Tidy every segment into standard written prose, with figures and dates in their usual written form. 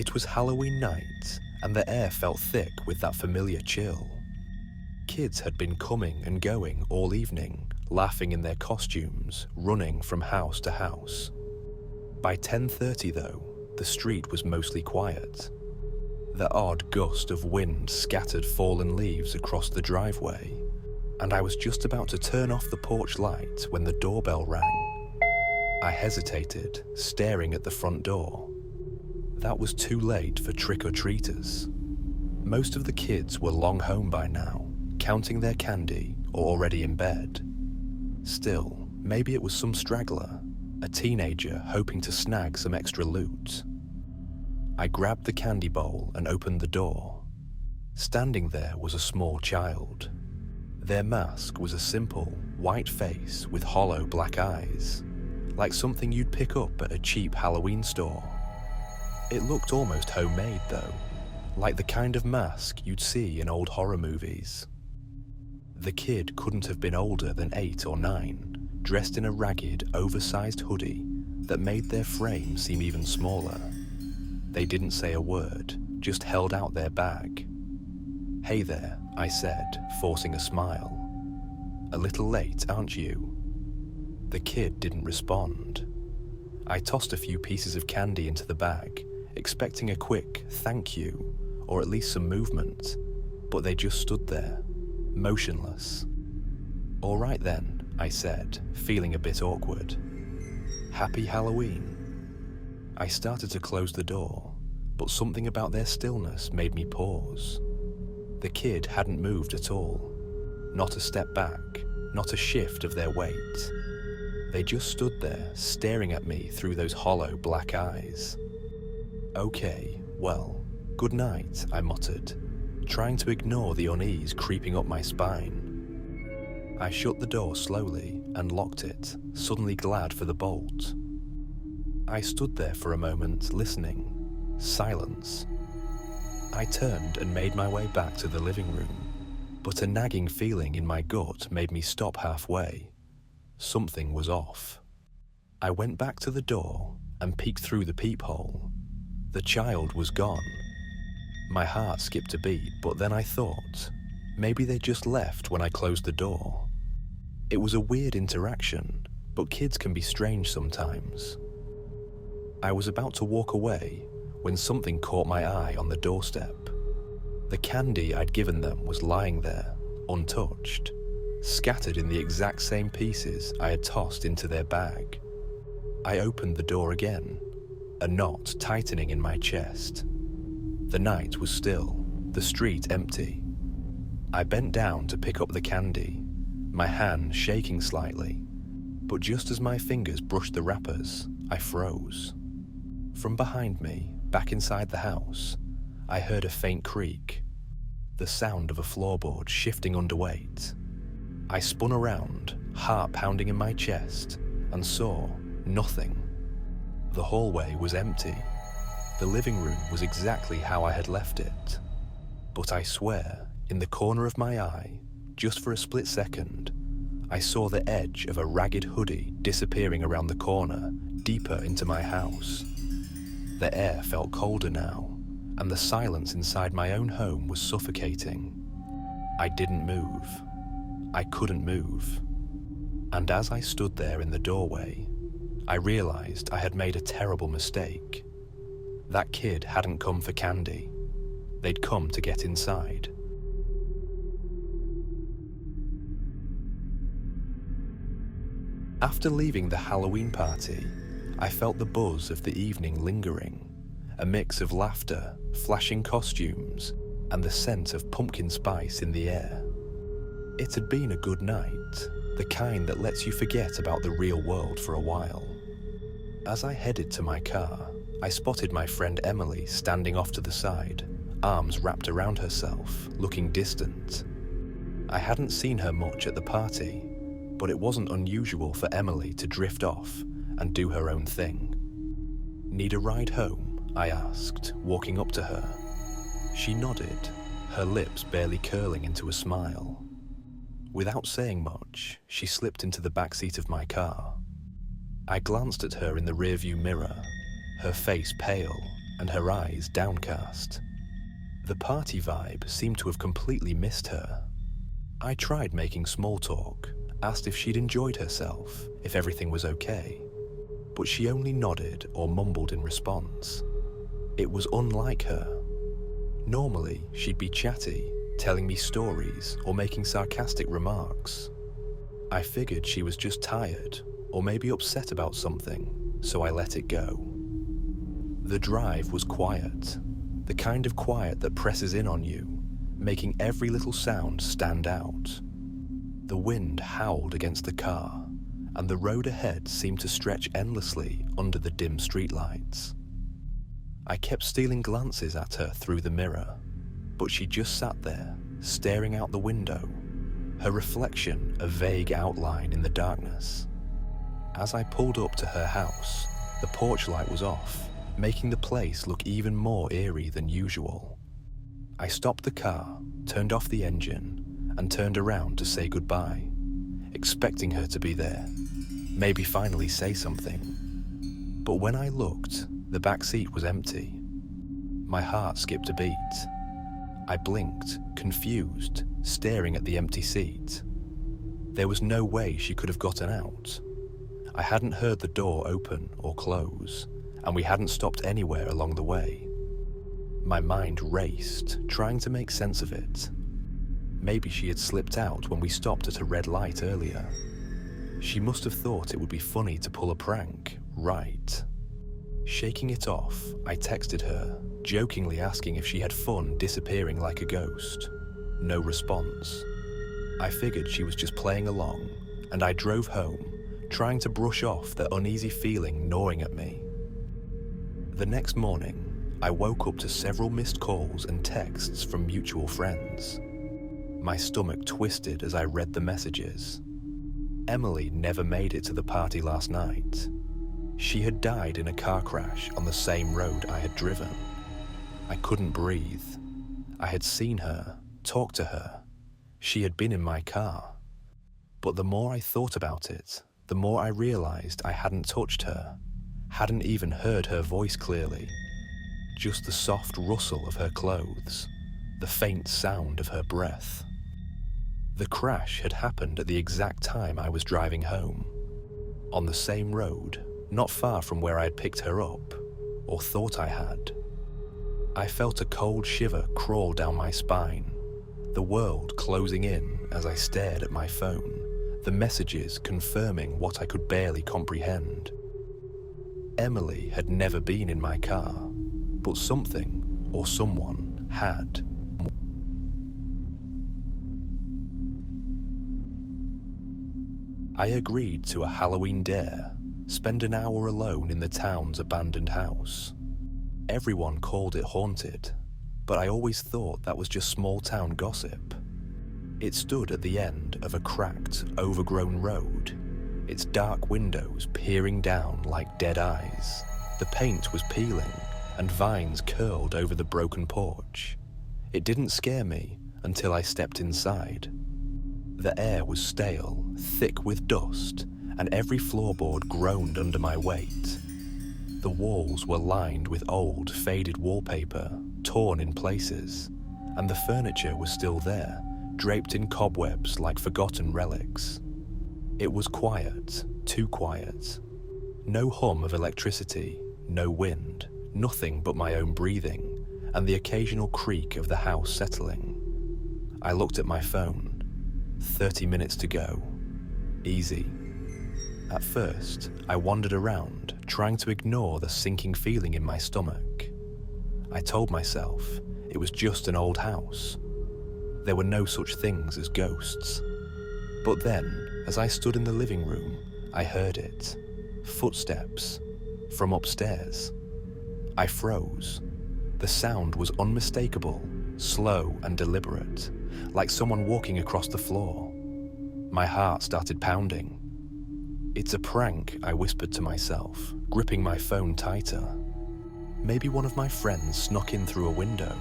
It was Halloween night, and the air felt thick with that familiar chill. Kids had been coming and going all evening, laughing in their costumes, running from house to house. By 10:30 though, the street was mostly quiet. The odd gust of wind scattered fallen leaves across the driveway, and I was just about to turn off the porch light when the doorbell rang. I hesitated, staring at the front door. That was too late for trick-or-treaters. Most of the kids were long home by now, counting their candy or already in bed. Still, maybe it was some straggler, a teenager hoping to snag some extra loot. I grabbed the candy bowl and opened the door. Standing there was a small child. Their mask was a simple, white face with hollow black eyes, like something you'd pick up at a cheap Halloween store. It looked almost homemade though, like the kind of mask you'd see in old horror movies. The kid couldn't have been older than 8 or 9, dressed in a ragged, oversized hoodie that made their frame seem even smaller. They didn't say a word, just held out their bag. "Hey there," I said, forcing a smile. "A little late, aren't you?" The kid didn't respond. I tossed a few pieces of candy into the bag, expecting a quick thank you, or at least some movement, but they just stood there, motionless. "All right then," I said, feeling a bit awkward. "Happy Halloween." I started to close the door, but something about their stillness made me pause. The kid hadn't moved at all. Not a step back, not a shift of their weight. They just stood there, staring at me through those hollow black eyes. "Okay, well, good night," I muttered, trying to ignore the unease creeping up my spine. I shut the door slowly and locked it, suddenly glad for the bolt. I stood there for a moment, listening. Silence. I turned and made my way back to the living room, but a nagging feeling in my gut made me stop halfway. Something was off. I went back to the door and peeked through the peephole. The child was gone. My heart skipped a beat, but then I thought, maybe they just left when I closed the door. It was a weird interaction, but kids can be strange sometimes. I was about to walk away when something caught my eye on the doorstep. The candy I'd given them was lying there, untouched, scattered in the exact same pieces I had tossed into their bag. I opened the door again, a knot tightening in my chest. The night was still, the street empty. I bent down to pick up the candy, my hand shaking slightly, but just as my fingers brushed the wrappers, I froze. From behind me, back inside the house, I heard a faint creak, the sound of a floorboard shifting under weight. I spun around, heart pounding in my chest, and saw nothing. The hallway was empty. The living room was exactly how I had left it. But I swear, in the corner of my eye, just for a split second, I saw the edge of a ragged hoodie disappearing around the corner, deeper into my house. The air felt colder now, and the silence inside my own home was suffocating. I didn't move. I couldn't move. And as I stood there in the doorway, I realized I had made a terrible mistake. That kid hadn't come for candy. They'd come to get inside. After leaving the Halloween party, I felt the buzz of the evening lingering, a mix of laughter, flashing costumes, and the scent of pumpkin spice in the air. It had been a good night, the kind that lets you forget about the real world for a while. As I headed to my car, I spotted my friend Emily standing off to the side, arms wrapped around herself, looking distant. I hadn't seen her much at the party, but it wasn't unusual for Emily to drift off and do her own thing. "Need a ride home?" I asked, walking up to her. She nodded, her lips barely curling into a smile. Without saying much, she slipped into the backseat of my car. I glanced at her in the rearview mirror, her face pale, and her eyes downcast. The party vibe seemed to have completely missed her. I tried making small talk, asked if she'd enjoyed herself, if everything was okay, but she only nodded or mumbled in response. It was unlike her. Normally, she'd be chatty, telling me stories or making sarcastic remarks. I figured she was just tired or maybe upset about something, so I let it go. The drive was quiet, the kind of quiet that presses in on you, making every little sound stand out. The wind howled against the car, and the road ahead seemed to stretch endlessly under the dim streetlights. I kept stealing glances at her through the mirror, but she just sat there, staring out the window, her reflection a vague outline in the darkness. As I pulled up to her house, the porch light was off, making the place look even more eerie than usual. I stopped the car, turned off the engine, and turned around to say goodbye, expecting her to be there, maybe finally say something. But when I looked, the back seat was empty. My heart skipped a beat. I blinked, confused, staring at the empty seat. There was no way she could have gotten out. I hadn't heard the door open or close, and we hadn't stopped anywhere along the way. My mind raced, trying to make sense of it. Maybe she had slipped out when we stopped at a red light earlier. She must have thought it would be funny to pull a prank, right? Shaking it off, I texted her, jokingly asking if she had fun disappearing like a ghost. No response. I figured she was just playing along, and I drove home, trying to brush off the uneasy feeling gnawing at me. The next morning, I woke up to several missed calls and texts from mutual friends. My stomach twisted as I read the messages. Emily never made it to the party last night. She had died in a car crash on the same road I had driven. I couldn't breathe. I had seen her, talked to her. She had been in my car. But the more I thought about it, the more I realized I hadn't touched her, hadn't even heard her voice clearly. Just the soft rustle of her clothes, the faint sound of her breath. The crash had happened at the exact time I was driving home, on the same road, not far from where I had picked her up, or thought I had. I felt a cold shiver crawl down my spine, the world closing in as I stared at my phone, the messages confirming what I could barely comprehend. Emily had never been in my car, but something or someone had. I agreed to a Halloween dare, spend an hour alone in the town's abandoned house. Everyone called it haunted, but I always thought that was just small-town gossip. It stood at the end of a cracked, overgrown road, its dark windows peering down like dead eyes. The paint was peeling, and vines curled over the broken porch. It didn't scare me until I stepped inside. The air was stale, thick with dust, and every floorboard groaned under my weight. The walls were lined with old, faded wallpaper, torn in places, and the furniture was still there, draped in cobwebs like forgotten relics. It was quiet, too quiet. No hum of electricity, no wind, nothing but my own breathing, and the occasional creak of the house settling. I looked at my phone. 30 minutes to go. Easy. At first, I wandered around, trying to ignore the sinking feeling in my stomach. I told myself it was just an old house. There were no such things as ghosts. But then, as I stood in the living room, I heard it. Footsteps. From upstairs. I froze. The sound was unmistakable, slow and deliberate, like someone walking across the floor. My heart started pounding. It's a prank, I whispered to myself, gripping my phone tighter. Maybe one of my friends snuck in through a window.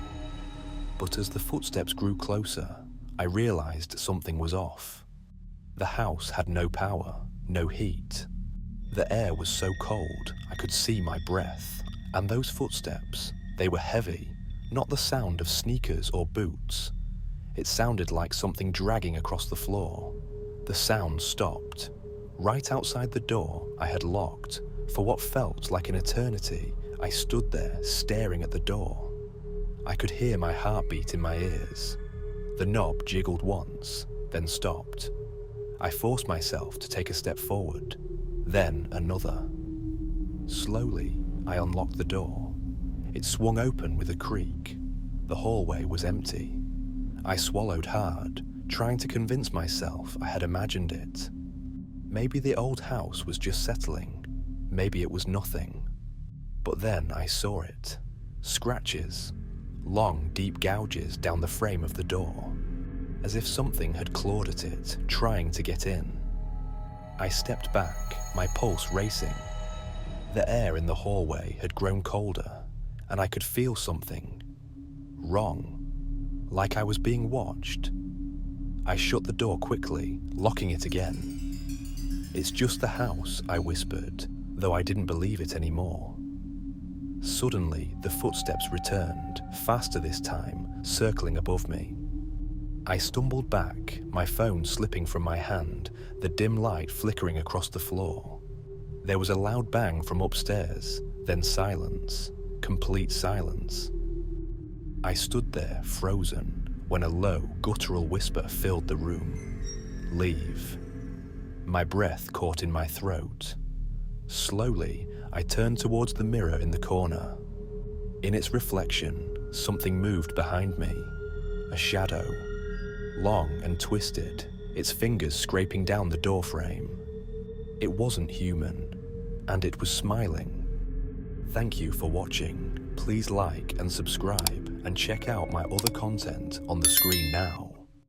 But as the footsteps grew closer, I realized something was off. The house had no power, no heat. The air was so cold I could see my breath, And those footsteps, they were heavy, not the sound of sneakers or boots. It sounded like something dragging across the floor. The sound stopped. Right outside the door I had locked. For what felt like an eternity, I stood there staring at the door. I could hear my heartbeat in my ears. The knob jiggled once, then stopped. I forced myself to take a step forward, then another. Slowly, I unlocked the door. It swung open with a creak. The hallway was empty. I swallowed hard, trying to convince myself I had imagined it. Maybe the old house was just settling. Maybe it was nothing. But then I saw it. Scratches. Long, deep gouges down the frame of the door, as if something had clawed at it, trying to get in. I stepped back, my pulse racing. The air in the hallway had grown colder, and I could feel something wrong, like I was being watched. I shut the door quickly, locking it again. "It's just the house," I whispered, though I didn't believe it anymore. Suddenly, the footsteps returned, faster this time, circling above me. I stumbled back, my phone slipping from my hand, the dim light flickering across the floor. There was a loud bang from upstairs, then silence, complete silence. I stood there, frozen, when a low, guttural whisper filled the room. "Leave." My breath caught in my throat. Slowly, I turned towards the mirror in the corner. In its reflection, something moved behind me. A shadow. Long and twisted, its fingers scraping down the doorframe. It wasn't human, and it was smiling. Thank you for watching. Please like and subscribe, and check out my other content on the screen now.